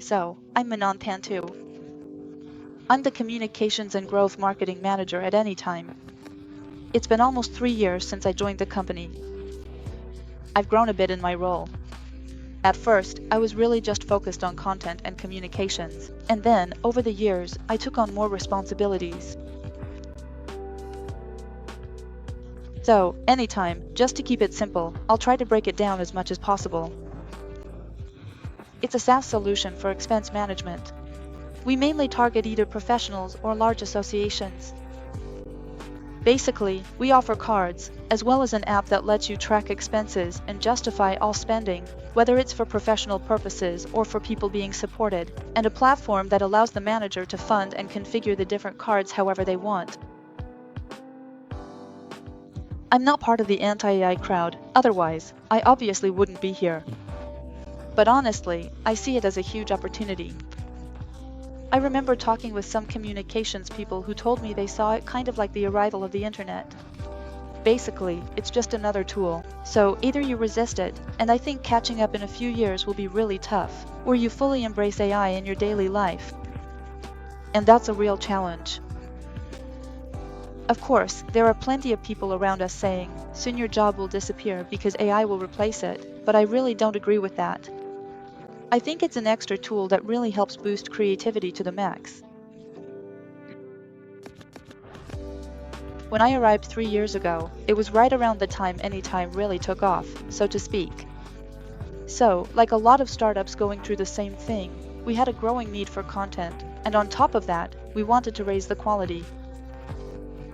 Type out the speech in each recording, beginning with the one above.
So, I'm Manon Panthou. I'm the Communications and Growth Marketing Manager at Anytime. It's been almost 3 years since I joined the company. I've grown a bit in my role. At first, I was really just focused on content and communications, and then, over the years, I took on more responsibilities. So, Anytime, just to keep it simple, I'll try to break it down as much as possible. It's a SaaS solution for expense management. We mainly target either professionals or large associations. Basically, we offer cards, as well as an app that lets you track expenses and justify all spending, whether it's for professional purposes or for people being supported, and a platform that allows the manager to fund and configure the different cards however they want. I'm not part of the anti-AI crowd, otherwise, I obviously wouldn't be here. But honestly, I see it as a huge opportunity. I remember talking with some communications people who told me they saw it kind of like the arrival of the internet. Basically, it's just another tool, so either you resist it, and I think catching up in a few years will be really tough, or you fully embrace AI in your daily life. And that's a real challenge. Of course, there are plenty of people around us saying, soon your job will disappear because AI will replace it, but I really don't agree with that. I think it's an extra tool that really helps boost creativity to the max. When I arrived 3 years ago, it was right around the time Anytime really took off, so to speak. So, like a lot of startups going through the same thing, we had a growing need for content, and on top of that, we wanted to raise the quality.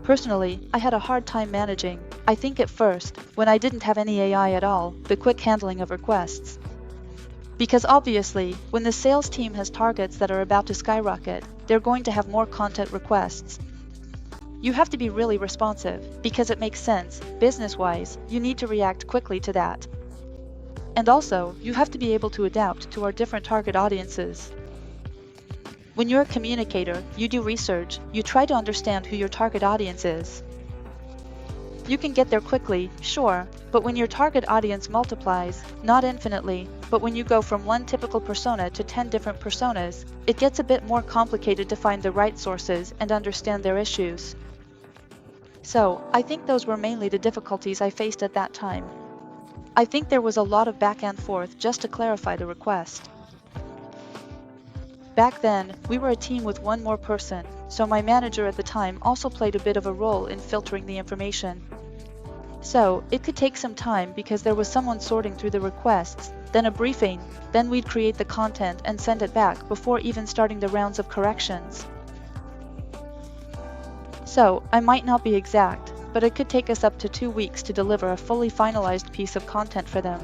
Personally, I had a hard time managing, I think at first, when I didn't have any AI at all, the quick handling of requests. Because obviously, when the sales team has targets that are about to skyrocket, they're going to have more content requests. You have to be really responsive, because it makes sense, business-wise, you need to react quickly to that. And also, you have to be able to adapt to our different target audiences. When you're a communicator, you do research, you try to understand who your target audience is. You can get there quickly, sure, but when your target audience multiplies, not infinitely, but when you go from one typical persona to 10 different personas, it gets a bit more complicated to find the right sources and understand their issues. So, I think those were mainly the difficulties I faced at that time. I think there was a lot of back and forth just to clarify the request. Back then, we were a team with one more person, so my manager at the time also played a bit of a role in filtering the information. So, it could take some time because there was someone sorting through the requests, then a briefing, then we'd create the content and send it back before even starting the rounds of corrections. So, I might not be exact, but it could take us up to 2 weeks to deliver a fully finalized piece of content for them.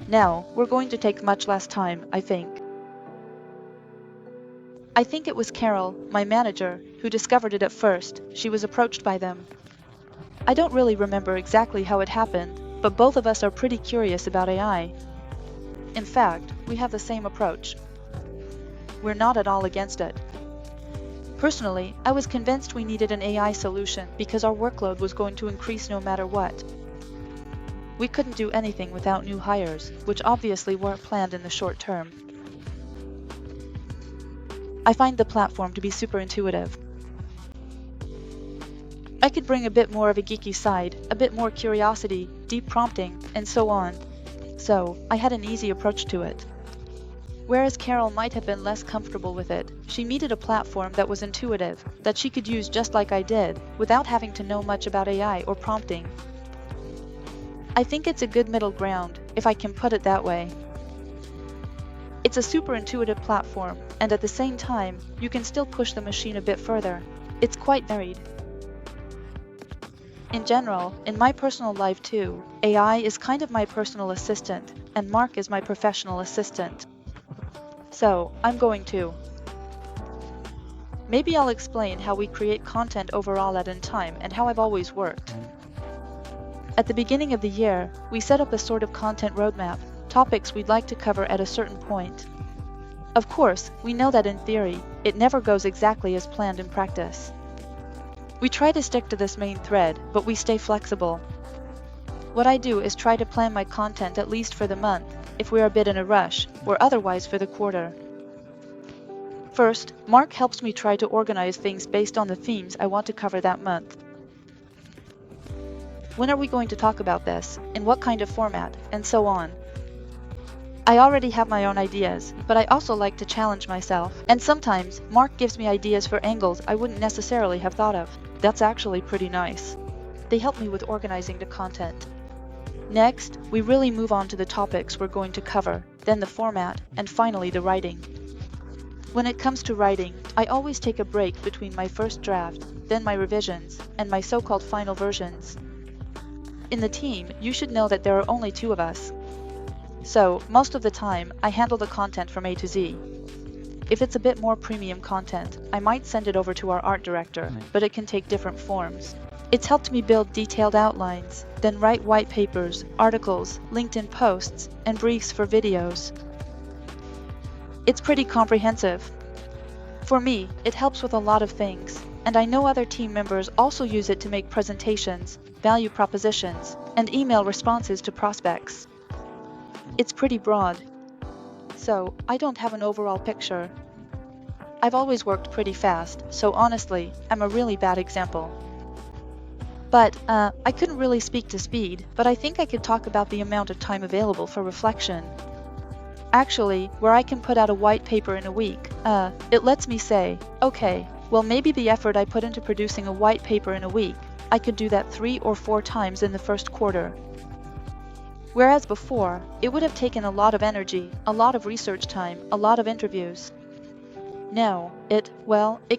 Now, we're going to take much less time, I think. I think it was Carol, my manager, who discovered it at first. She was approached by them. I don't really remember exactly how it happened, but both of us are pretty curious about AI. In fact, we have the same approach. We're not at all against it. Personally, I was convinced we needed an AI solution because our workload was going to increase no matter what. We couldn't do anything without new hires, which obviously weren't planned in the short term. I find the platform to be super intuitive. I could bring a bit more of a geeky side, a bit more curiosity, deep prompting, and so on. So, I had an easy approach to it. Whereas Carol might have been less comfortable with it, she needed a platform that was intuitive, that she could use just like I did, without having to know much about AI or prompting. I think it's a good middle ground, if I can put it that way. It's a super intuitive platform, and at the same time, you can still push the machine a bit further. It's quite varied. In general, in my personal life too, AI is kind of my personal assistant, and Mark is my professional assistant. So, I'm going to. Maybe I'll explain how we create content overall at Anytime and how I've always worked. At the beginning of the year, we set up a sort of content roadmap, topics we'd like to cover at a certain point. Of course, we know that in theory, it never goes exactly as planned in practice. We try to stick to this main thread, but we stay flexible. What I do is try to plan my content at least for the month, if we're a bit in a rush, or otherwise for the quarter. First, Mark helps me try to organize things based on the themes I want to cover that month. When are we going to talk about this, in what kind of format, and so on. I already have my own ideas, but I also like to challenge myself, and sometimes Mark gives me ideas for angles I wouldn't necessarily have thought of. That's actually pretty nice. They help me with organizing the content. Next, we really move on to the topics we're going to cover, then the format, and finally the writing. When it comes to writing, I always take a break between my first draft, then my revisions, and my so-called final versions. In the team, you should know that there are only 2 of us. So, most of the time, I handle the content from A to Z. If it's a bit more premium content, I might send it over to our art director, but it can take different forms. It's helped me build detailed outlines, then write white papers, articles, LinkedIn posts, and briefs for videos. It's pretty comprehensive. For me, it helps with a lot of things, and I know other team members also use it to make presentations, value propositions, and email responses to prospects. It's pretty broad, so I don't have an overall picture. I've always worked pretty fast, so honestly, I'm a really bad example. But I couldn't really speak to speed, but I think I could talk about the amount of time available for reflection. Actually, where I can put out a white paper in a week, it lets me say, okay, well maybe the effort I put into producing a white paper in a week, I could do that 3 or 4 times in the first quarter. Whereas before, it would have taken a lot of energy, a lot of research time, a lot of interviews. Now, it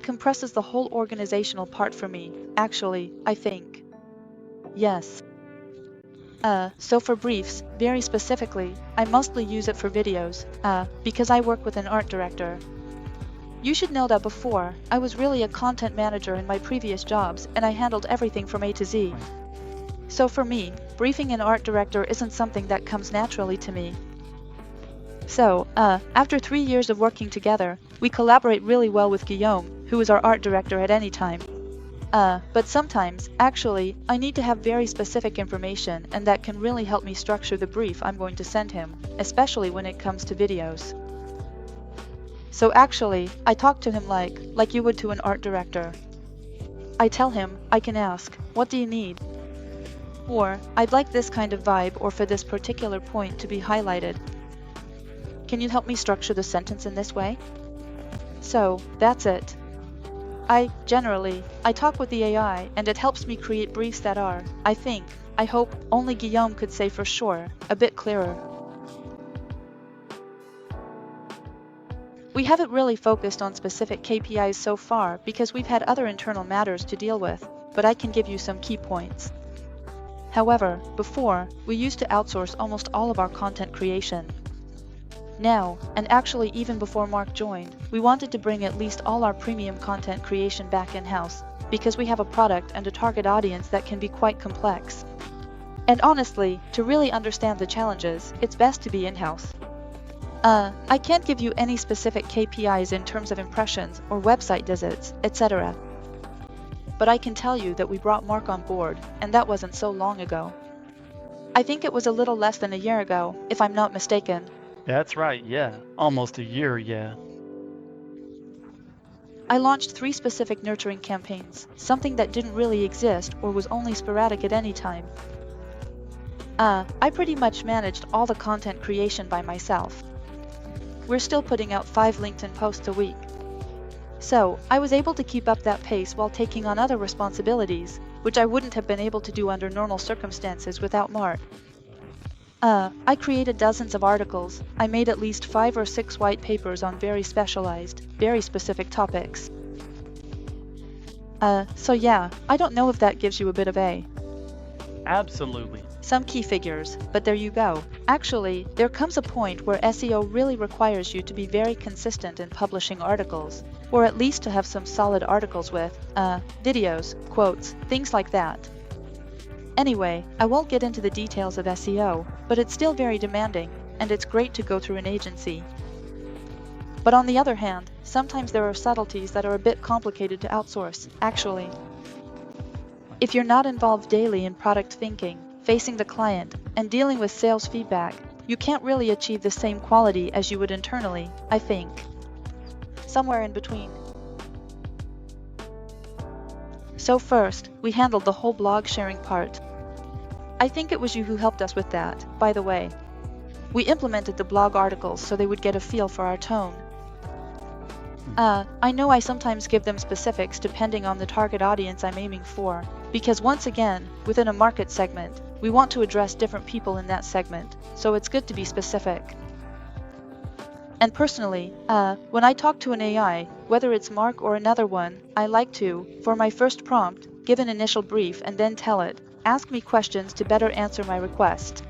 compresses the whole organizational part for me, actually, I think. Yes. So for briefs, very specifically, I mostly use it for videos, because I work with an art director. You should know that before, I was really a content manager in my previous jobs, and I handled everything from A to Z. So for me, briefing an art director isn't something that comes naturally to me. So, after 3 years of working together, we collaborate really well with Guillaume, who is our art director at any time. But sometimes, actually, I need to have very specific information, and that can really help me structure the brief I'm going to send him, especially when it comes to videos. So actually, I talk to him like you would to an art director. I tell him, I can ask, what do you need? Or, I'd like this kind of vibe or for this particular point to be highlighted. Can you help me structure the sentence in this way? So, that's it. I talk with the AI, and it helps me create briefs that are, I hope, only Guillaume could say for sure, a bit clearer. We haven't really focused on specific KPIs so far because we've had other internal matters to deal with, but I can give you some key points. However, before, we used to outsource almost all of our content creation. Now, and actually even before Mark joined, we wanted to bring at least all our premium content creation back in-house, because we have a product and a target audience that can be quite complex. And honestly, to really understand the challenges, it's best to be in-house. I can't give you any specific KPIs in terms of impressions or website visits, etc. But I can tell you that we brought Mark on board, and that wasn't so long ago. I think it was a little less than a year ago, if I'm not mistaken. That's right, yeah. Almost a year, yeah. I launched 3 specific nurturing campaigns, something that didn't really exist or was only sporadic at any time. I pretty much managed all the content creation by myself. We're still putting out 5 LinkedIn posts a week. So, I was able to keep up that pace while taking on other responsibilities, which I wouldn't have been able to do under normal circumstances without Mark. I created dozens of articles. I made at least 5 or 6 white papers on very specialized, very specific topics. So yeah, I don't know if that gives you a bit of a... Absolutely. Some key figures, but there you go. Actually, there comes a point where SEO really requires you to be very consistent in publishing articles, or at least to have some solid articles with, videos, quotes, things like that. Anyway, I won't get into the details of SEO, but it's still very demanding, and it's great to go through an agency. But on the other hand, sometimes there are subtleties that are a bit complicated to outsource, actually. If you're not involved daily in product thinking, facing the client, and dealing with sales feedback, you can't really achieve the same quality as you would internally, I think. Somewhere in between. So first, we handled the whole blog sharing part. I think it was you who helped us with that, by the way. We implemented the blog articles so they would get a feel for our tone. I know I sometimes give them specifics depending on the target audience I'm aiming for, because once again, within a market segment, we want to address different people in that segment, so it's good to be specific. And personally, when I talk to an AI, whether it's Mark or another one, I like to, for my first prompt, give an initial brief and then tell it, ask me questions to better answer my request.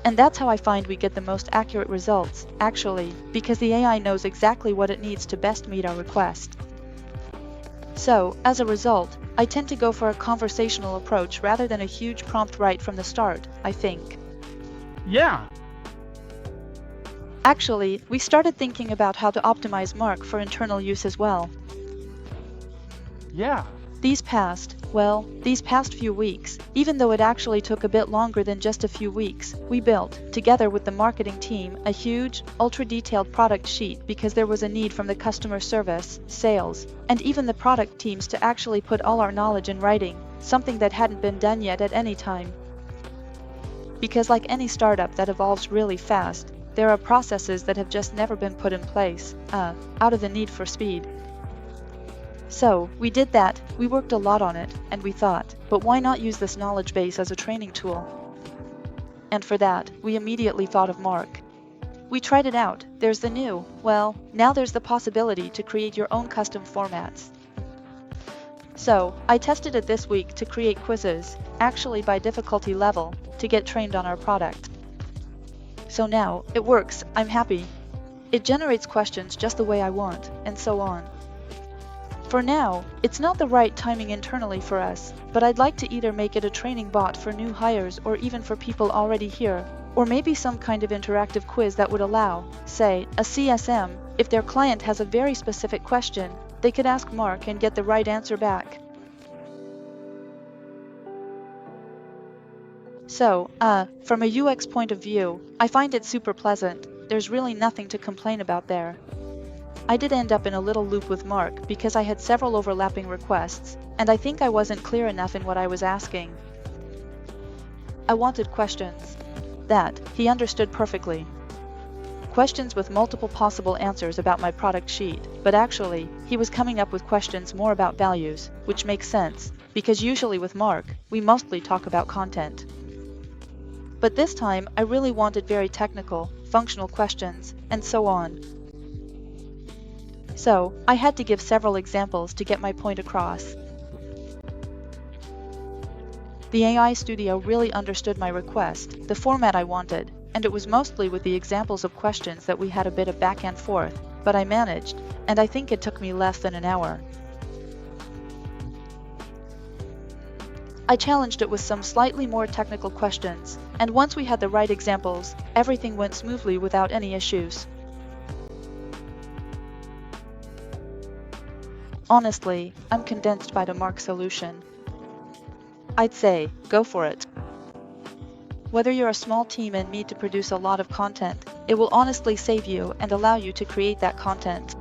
And that's how I find we get the most accurate results, actually, because the AI knows exactly what it needs to best meet our request. So, as a result, I tend to go for a conversational approach rather than a huge prompt right from the start, I think. Yeah. Actually, we started thinking about how to optimize Mark for internal use as well. Yeah. These past few weeks, even though it actually took a bit longer than just a few weeks, we built, together with the marketing team, a huge, ultra-detailed product sheet because there was a need from the customer service, sales, and even the product teams to actually put all our knowledge in writing, something that hadn't been done yet at any time. Because like any startup that evolves really fast, there are processes that have just never been put in place, out of the need for speed. So, we did that, we worked a lot on it, and we thought, but why not use this knowledge base as a training tool? And for that, we immediately thought of Mark. We tried it out, there's now there's the possibility to create your own custom formats. So, I tested it this week to create quizzes, actually by difficulty level, to get trained on our product. So now, it works, I'm happy. It generates questions just the way I want, and so on. For now, it's not the right timing internally for us, but I'd like to either make it a training bot for new hires or even for people already here, or maybe some kind of interactive quiz that would allow, say, a CSM, if their client has a very specific question, they could ask Mark and get the right answer back. So, from a UX point of view, I find it super pleasant. There's really nothing to complain about there. I did end up in a little loop with Mark because I had several overlapping requests, and I think I wasn't clear enough in what I was asking. I wanted questions. That, he understood perfectly. Questions with multiple possible answers about my product sheet, but actually, he was coming up with questions more about values, which makes sense, because usually with Mark, we mostly talk about content. But this time, I really wanted very technical, functional questions, and so on. So, I had to give several examples to get my point across. The AI Studio really understood my request, the format I wanted, and it was mostly with the examples of questions that we had a bit of back and forth, but I managed, and I think it took me less than an hour. I challenged it with some slightly more technical questions, and once we had the right examples, everything went smoothly without any issues. Honestly, I'm convinced by the Mark solution. I'd say, go for it. Whether you're a small team and need to produce a lot of content, it will honestly save you and allow you to create that content.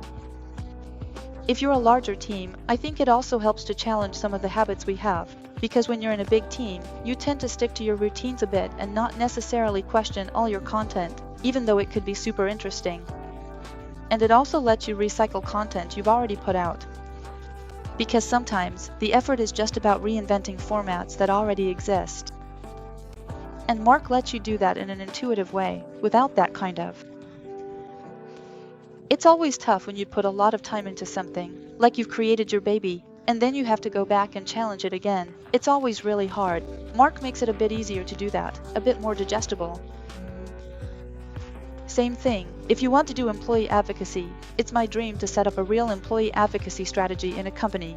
If you're a larger team, I think it also helps to challenge some of the habits we have, because when you're in a big team, you tend to stick to your routines a bit and not necessarily question all your content, even though it could be super interesting. And it also lets you recycle content you've already put out. Because sometimes, the effort is just about reinventing formats that already exist. And Mark lets you do that in an intuitive way, without that kind of. It's always tough when you put a lot of time into something, like you've created your baby, and then you have to go back and challenge it again. It's always really hard. Mark makes it a bit easier to do that, a bit more digestible. Same thing, if you want to do employee advocacy, it's my dream to set up a real employee advocacy strategy in a company.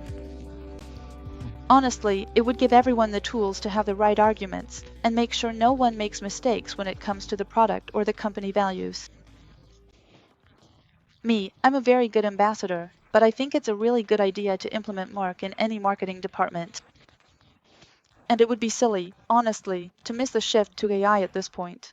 Honestly, it would give everyone the tools to have the right arguments, and make sure no one makes mistakes when it comes to the product or the company values. I'm a very good ambassador, but I think it's a really good idea to implement Mark in any marketing department. And it would be silly, honestly, to miss the shift to AI at this point.